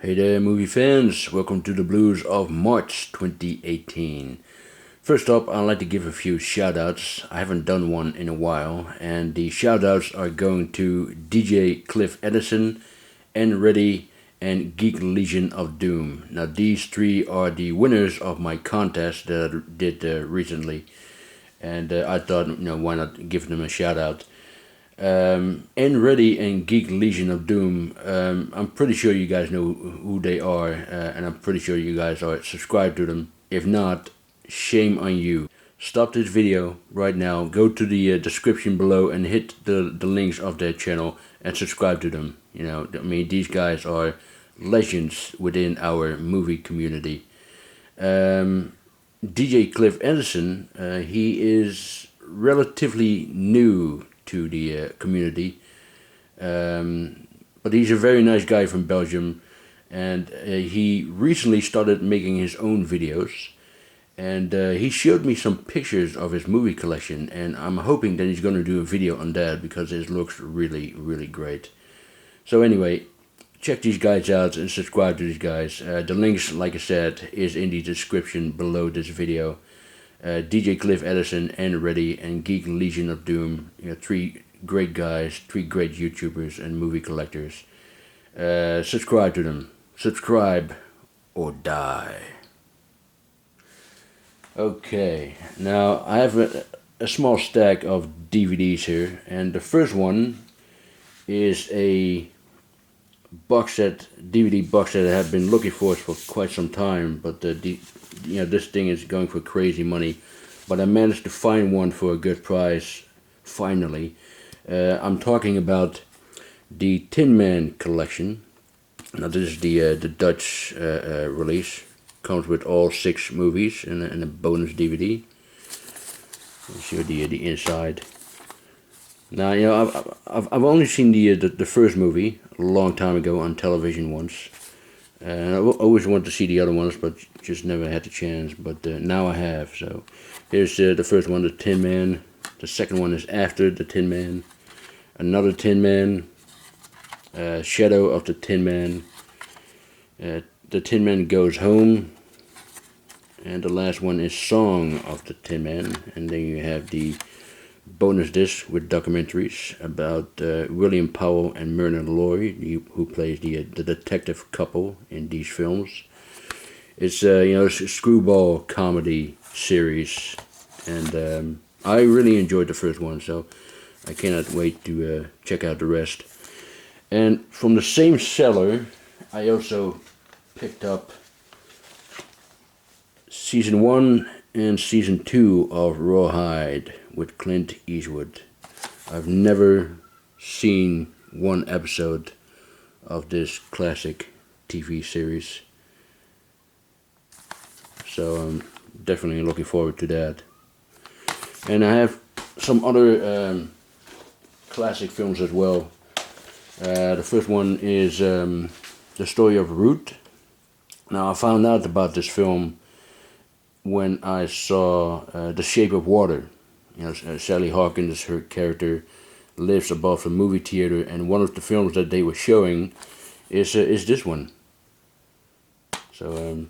Hey there, movie fans. Welcome to the Blues of March 2018. First up, I'd like to give a few shoutouts. I haven't done one in a while, and the shoutouts are going to DJ Cliff Edison, nready, and Geek Legion of Doom. Now, these three are the winners of my contest that I did recently, and I thought, why not give them a shoutout. nready and Geek Legion of Doom, I'm pretty sure you guys know who they are, and I'm pretty sure you guys are subscribed to them. If not, shame on you. Stop this video right now, go to the description below and hit the links of their channel and subscribe to them. These guys are legends within our movie community. DJ Cliff Edison, he is relatively new to the community, but he's a very nice guy from Belgium, and he recently started making his own videos, and he showed me some pictures of his movie collection, and I'm hoping that he's going to do a video on that because it looks really great. So anyway, check these guys out and subscribe to these guys. The links, like I said, is in the description below this video. DJ Cliff Edison, nready, and Geek Legion of Doom. Three great guys, three great YouTubers and movie collectors. Subscribe to them. Subscribe or die. Okay, now I have a small stack of DVDs here, and the first one is a box set, DVD box set I have been looking for quite some time, but this thing is going for crazy money, but I managed to find one for a good price finally. I'm talking about the Tin Man collection. Now this is the Dutch release. Comes with all 6 movies and a bonus DVD. Let's see the inside. Now I've only seen the first movie a long time ago on television once. I always wanted to see the other ones, but just never had the chance. But now I have. So here's the first one, the Tin Man. The second one is after the Tin Man. Another Tin Man. Shadow of the Tin Man. The Tin Man Goes Home. And the last one is Song of the Tin Man. And then you have the bonus disc with documentaries about William Powell and Myrna Loy, who plays the detective couple in these films. It's it's a screwball comedy series, and I really enjoyed the first one, so I cannot wait to check out the rest. And from the same seller, I also picked up Season 1 and Season 2 of Rawhide with Clint Eastwood. I've never seen one episode of this classic TV series, so I'm definitely looking forward to that. And I have some other classic films as well. The first one is The Story of Ruth. Now I found out about this film when I saw The Shape of Water. Sally Hawkins, her character, lives above a movie theater, and one of the films that they were showing is this one. So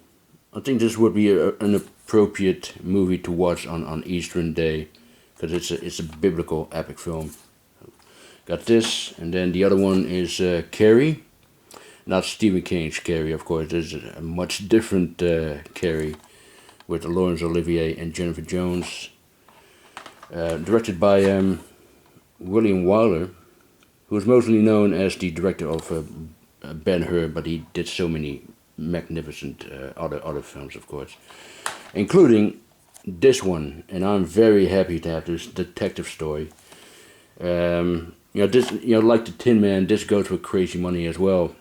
I think this would be an appropriate movie to watch on Eastern Day, because it's a biblical epic film. Got this, and then the other one is Carrie. Not Stephen King's Carrie, of course. This is a much different Carrie, with Laurence Olivier and Jennifer Jones. Directed by William Wyler, who is mostly known as the director of Ben-Hur, but he did so many magnificent other films, of course, including this one. And I'm very happy to have this detective story. This, like the Tin Man, this goes for crazy money as well,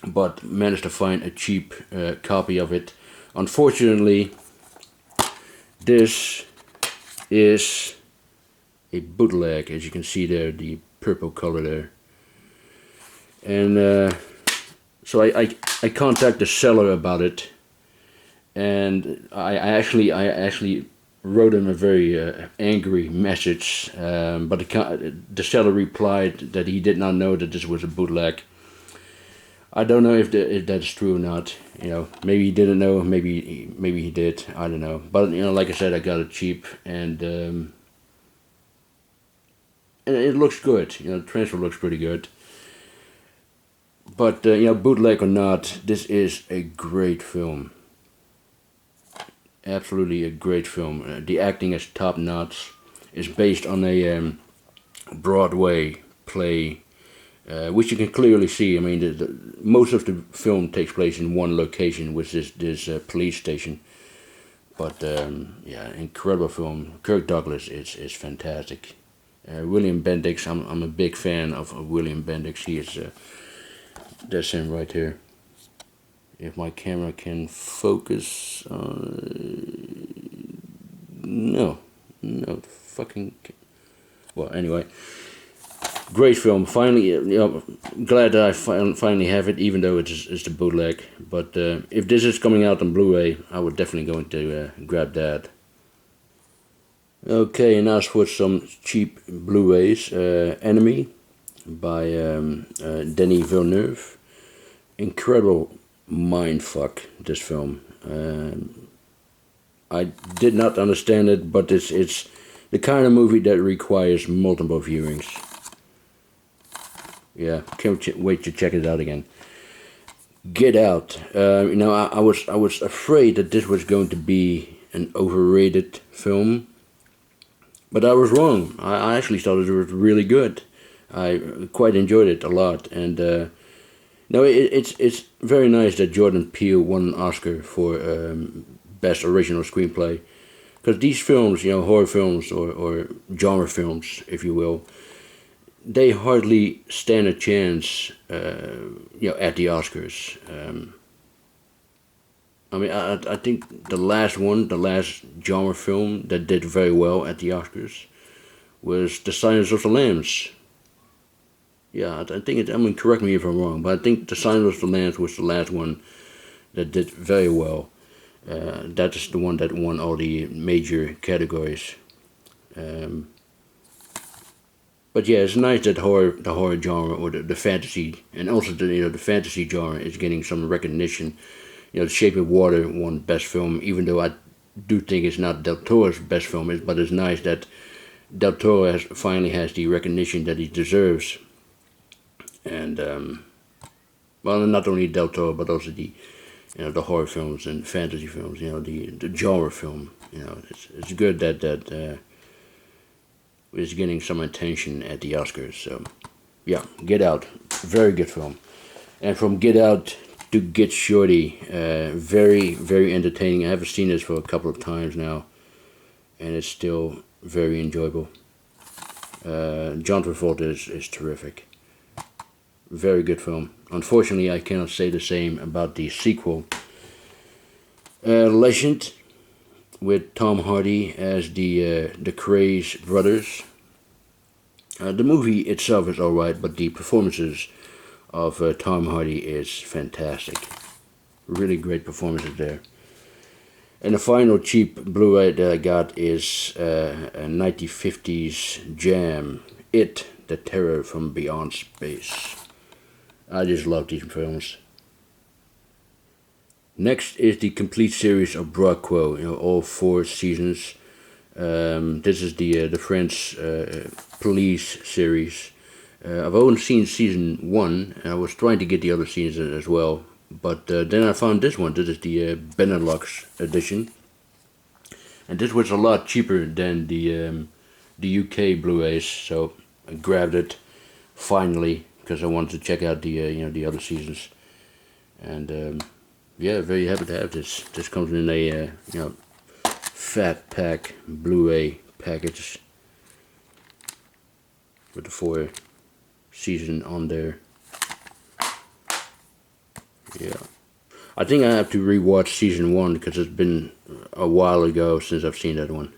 but managed to find a cheap copy of it. Unfortunately, this is a bootleg, as you can see there, the purple color there. And so I contacted the seller about it, and I actually wrote him a very angry message, but the seller replied that he did not know that this was a bootleg. I don't know if that's true or not. You know, maybe he didn't know. Maybe he did. I don't know. But you know, like I said, I got it cheap, and it looks good. You know, the transfer looks pretty good. But you know, bootleg or not, this is a great film. Absolutely a great film. The acting is top notch. It's based on a Broadway play, which you can clearly see. I mean, most of the film takes place in one location, which is this police station. But yeah, incredible film. Kirk Douglas is fantastic. William Bendix, I'm a big fan of William Bendix. He is, that's him right here. If my camera can focus, no, fucking. Well, anyway, great film. Finally, you know, glad that I finally have it, even though it's the bootleg. But if this is coming out on Blu-ray, I would definitely going to grab that. Okay, and now for some cheap Blu-rays. Enemy by Denis Villeneuve. Incredible mindfuck, this film. I did not understand it, but it's the kind of movie that requires multiple viewings. Yeah, can't wait to check it out again. Get Out. You know, I was afraid that this was going to be an overrated film, but I was wrong. I actually thought it was really good. I quite enjoyed it a lot, and no, it's very nice that Jordan Peele won an Oscar for Best Original Screenplay, because these films, you know, horror films or genre films, if you will, they hardly stand a chance, you know, at the Oscars. I mean, I think the last genre film that did very well at the Oscars was The Silence of the Lambs. Yeah, I think it. I mean, correct me if I'm wrong, but I think The Silence of the Lambs was the last one that did very well. That is the one that won all the major categories. But yeah, it's nice that the horror genre or the fantasy, and also the fantasy genre is getting some recognition. You know, The Shape of Water won Best Film, even though I do think it's not Del Toro's best film. But it's nice that Del Toro finally has the recognition that he deserves. And well, not only Del Toro, but also the horror films and fantasy films. You know, the genre film. You know, it's good that is getting some attention at the Oscars. So yeah, Get Out, very good film. And from Get Out to Get Shorty, very, very entertaining. I haven't seen this for a couple of times now, and it's still very enjoyable. John Travolta is terrific. Very good film. Unfortunately, I cannot say the same about the sequel. Legend, with Tom Hardy as the Craze brothers. The movie itself is alright, but the performances of Tom Hardy is fantastic. Really great performances there. And the final cheap Blu-ray that I got is a 1950s jam, It, the Terror from Beyond Space. I just love these films. Next is the complete series of Broad Quo, you know, all 4 seasons. This is the French police series. I've only seen season 1, and I was trying to get the other seasons as well. But then I found this one. This is the Benelux edition. And this was a lot cheaper than the UK Blu-rays, so I grabbed it finally because I wanted to check out the other seasons. And yeah, very happy to have this. This comes in a fat pack Blu-ray package with the 4 season on there. Yeah, I think I have to rewatch season 1 because it's been a while ago since I've seen that one.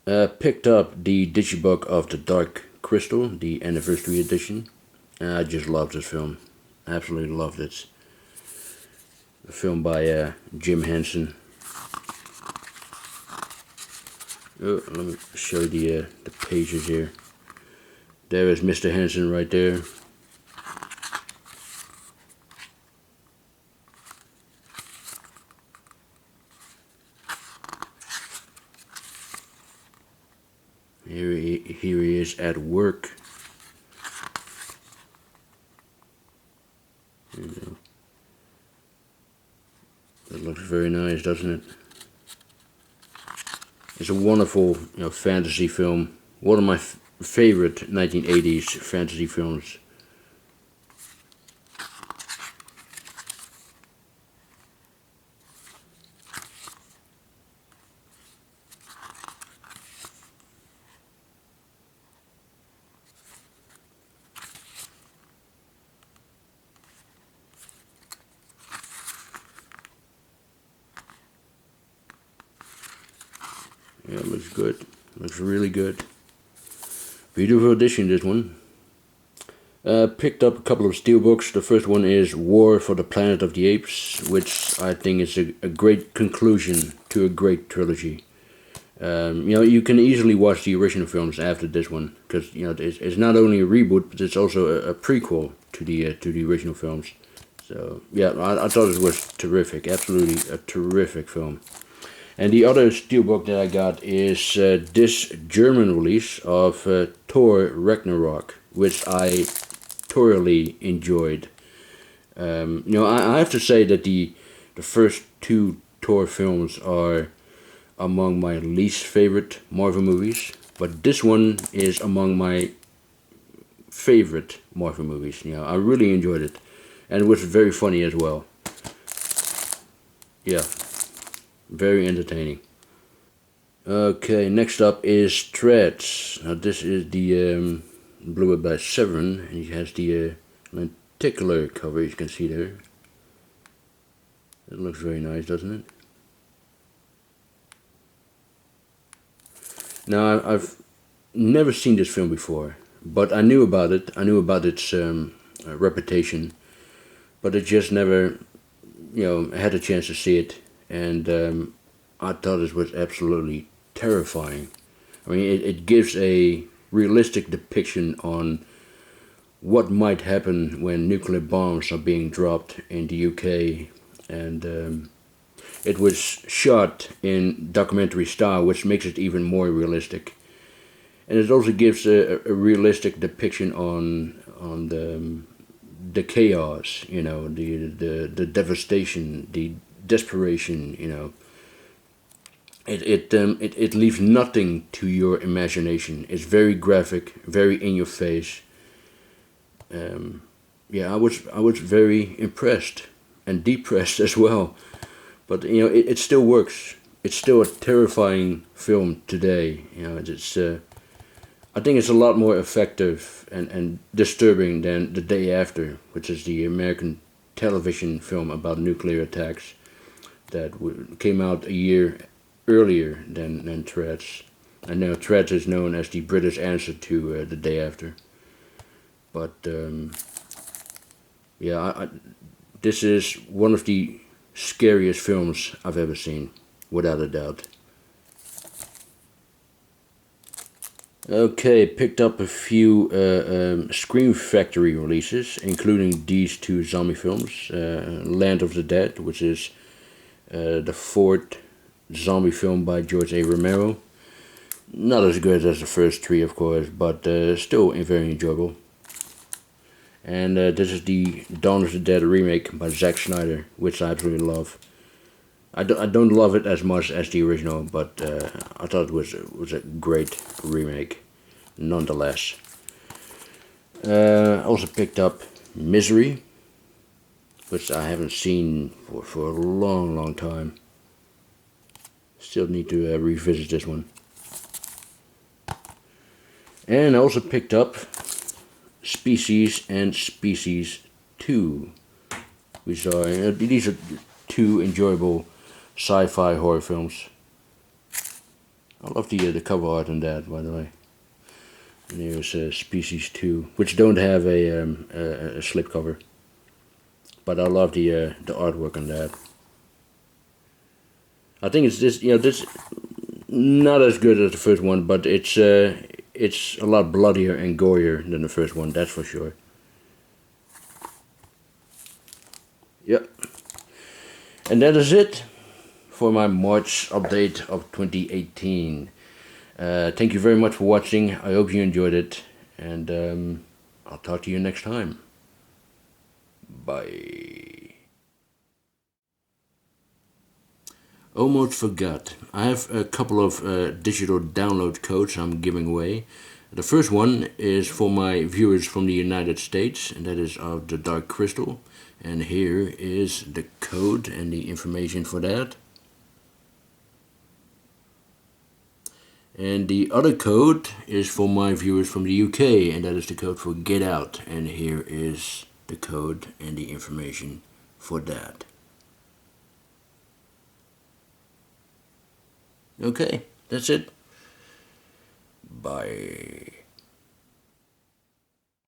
Picked up the Digibook of the Dark Crystal, the anniversary edition. I just love this film. Absolutely loved it. A film by Jim Henson. Oh, let me show you the pages here. There is Mr. Henson right there. Here he is at work. There you go. That looks very nice, doesn't it? It's a wonderful, fantasy film. One of my favorite 1980s fantasy films. Yeah, it looks good. Looks really good. Beautiful edition, this one. Picked up a couple of steelbooks. The first one is War for the Planet of the Apes, which I think is a great conclusion to a great trilogy. You can easily watch the original films after this one, because it's not only a reboot, but it's also a prequel to the original films. So yeah, I thought it was terrific. Absolutely a terrific film. And the other steelbook that I got is this German release of Thor Ragnarok, which I thoroughly enjoyed. I have to say that the first two Thor films are among my least favorite Marvel movies, but this one is among my favorite Marvel movies. I really enjoyed it, and it was very funny as well. Yeah. Very entertaining. Okay, next up is Threads. Now this is the Blu-ray by Severin, and he has the lenticular cover, you can see there. It looks very nice, doesn't it? Now I've never seen this film before, but I knew about it. I knew about its reputation, but I just never, had a chance to see it. And I thought it was absolutely terrifying. I mean, it gives a realistic depiction on what might happen when nuclear bombs are being dropped in the UK. And it was shot in documentary style, which makes it even more realistic. And it also gives a realistic depiction on the chaos, the devastation, the desperation, It leaves nothing to your imagination. It's very graphic, very in your face. I was very impressed and depressed as well. But it still works. It's still a terrifying film today. I think it's a lot more effective and disturbing than The Day After, which is the American television film about nuclear attacks that came out a year earlier than Threads. And now Threads is known as the British answer to The Day After. But this is one of the scariest films I've ever seen, without a doubt. Okay, picked up a few Scream Factory releases, including these two zombie films. Land of the Dead, which is the fourth zombie film by George A. Romero. Not as good as the first three, of course, but still very enjoyable. And this is the Dawn of the Dead remake by Zack Snyder, which I absolutely love. I don't love it as much as the original, but I thought it was a great remake, nonetheless. I also picked up Misery, which I haven't seen for a long time. Still need to revisit this one. And I also picked up Species and Species 2, which are these are two enjoyable sci-fi horror films. I love the cover art on that, by the way. And here's Species 2, which don't have a slipcover, but I love the artwork on that. I think it's this not as good as the first one, but it's a lot bloodier and gorier than the first one, that's for sure. Yep. And that is it for my March update of 2018. Thank you very much for watching. I hope you enjoyed it, and I'll talk to you next time. Bye. Almost forgot. I have a couple of digital download codes I'm giving away. The first one is for my viewers from the United States, and that is of The Dark Crystal. And here is the code and the information for that. And the other code is for my viewers from the UK, and that is the code for Get Out. And here is the code and the information for that. Okay, that's it. Bye.